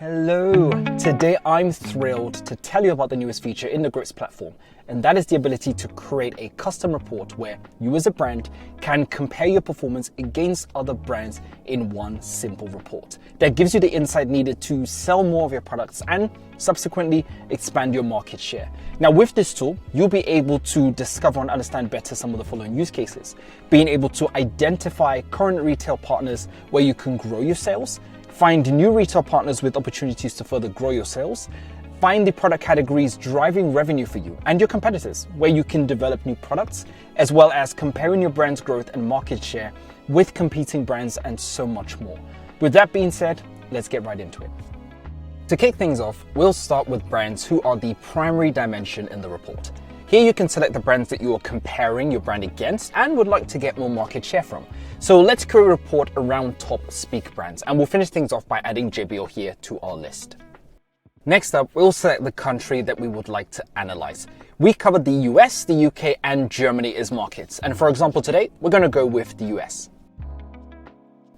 Hello! Today I'm thrilled to tell you about the newest feature in the Groats platform, and that is the ability to create a custom report where you as a brand can compare your performance against other brands in one simple report that gives you the insight needed to sell more of your products and subsequently expand your market share. Now with this tool, you'll be able to discover and understand better some of the following use cases: being able to identify current retail partners where you can grow your sales, find new retail partners with opportunities to further grow your sales, find the product categories driving revenue for you and your competitors where you can develop new products, as well as comparing your brand's growth and market share with competing brands and so much more. With that being said, let's get right into it. To kick things off, we'll start with brands who are the primary dimension in the report. Here you can select the brands that you are comparing your brand against and would like to get more market share from. So let's create a report around top speak brands, and we'll finish things off by adding JBL here to our list. Next up, we'll select the country that we would like to analyze. We covered the US, the UK, and Germany as markets. And for example, today, we're going to go with the US.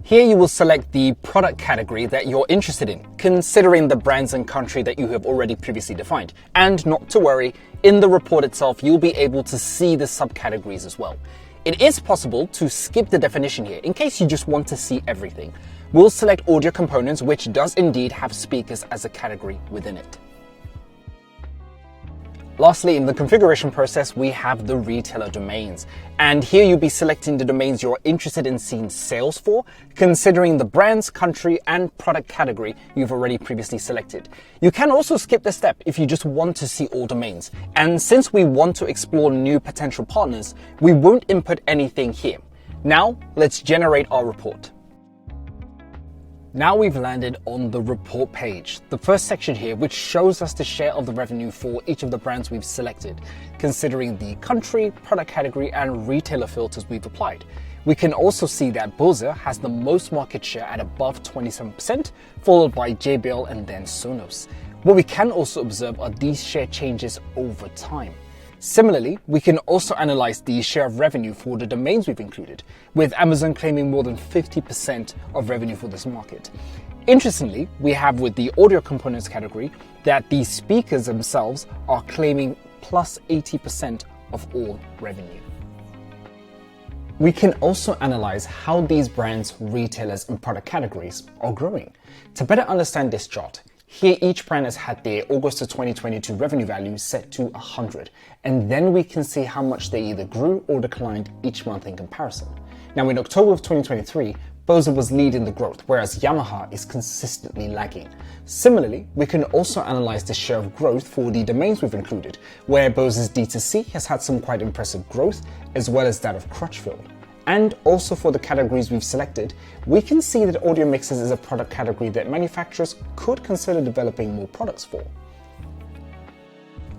Here you will select the product category that you're interested in, considering the brands and country that you have already previously defined. And not to worry, in the report itself, you'll be able to see the subcategories as well. It is possible to skip the definition here in case you just want to see everything. We'll select audio components, which does indeed have speakers as a category within it. Lastly, in the configuration process, we have the retailer domains. And here you'll be selecting the domains you're interested in seeing sales for, considering the brands, country, and product category you've already previously selected. You can also skip this step if you just want to see all domains. And since we want to explore new potential partners, we won't input anything here. Now, let's generate our report. Now we've landed on the report page, the first section here, which shows us the share of the revenue for each of the brands we've selected, considering the country, product category, and retailer filters we've applied. We can also see that Bose has the most market share at above 27%, followed by JBL and then Sonos. What we can also observe are these share changes over time. Similarly, we can also analyze the share of revenue for the domains we've included, with Amazon claiming more than 50% of revenue for this market. Interestingly, we have with the audio components category that the speakers themselves are claiming plus 80% of all revenue. We can also analyze how these brands, retailers, and product categories are growing. To better understand this chart, here each brand has had their August of 2022 revenue value set to 100, and then we can see how much they either grew or declined each month in comparison. Now in October of 2023, Bose was leading the growth, whereas Yamaha is consistently lagging. Similarly, we can also analyze the share of growth for the domains we've included, where Bose's D2C has had some quite impressive growth, as well as that of Crutchfield. And also for the categories we've selected, we can see that audio mixers is a product category that manufacturers could consider developing more products for.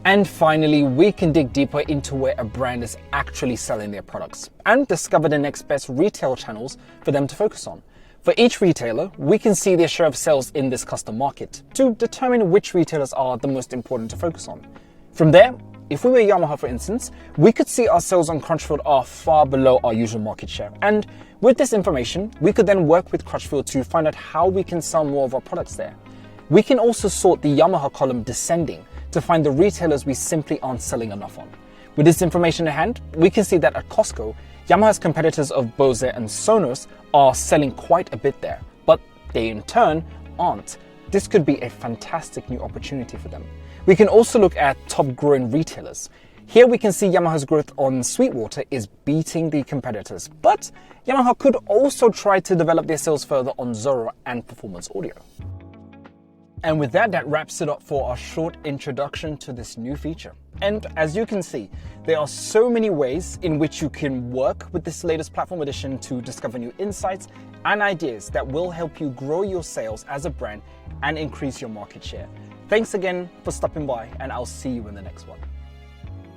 And finally, we can dig deeper into where a brand is actually selling their products and discover the next best retail channels for them to focus on. For each retailer, we can see their share of sales in this custom market to determine which retailers are the most important to focus on. From there, if we were Yamaha, for instance, we could see our sales on Crutchfield are far below our usual market share. And with this information, we could then work with Crutchfield to find out how we can sell more of our products there. We can also sort the Yamaha column descending to find the retailers we simply aren't selling enough on. With this information in hand, we can see that at Costco, Yamaha's competitors of Bose and Sonos are selling quite a bit there, but they in turn aren't. This could be a fantastic new opportunity for them. We can also look at top growing retailers. Here we can see Yamaha's growth on Sweetwater is beating the competitors, but Yamaha could also try to develop their sales further on Zoro and Performance Audio. And with that, that wraps it up for our short introduction to this new feature. And as you can see, there are so many ways in which you can work with this latest platform edition to discover new insights and ideas that will help you grow your sales as a brand and increase your market share. Thanks again for stopping by, and I'll see you in the next one.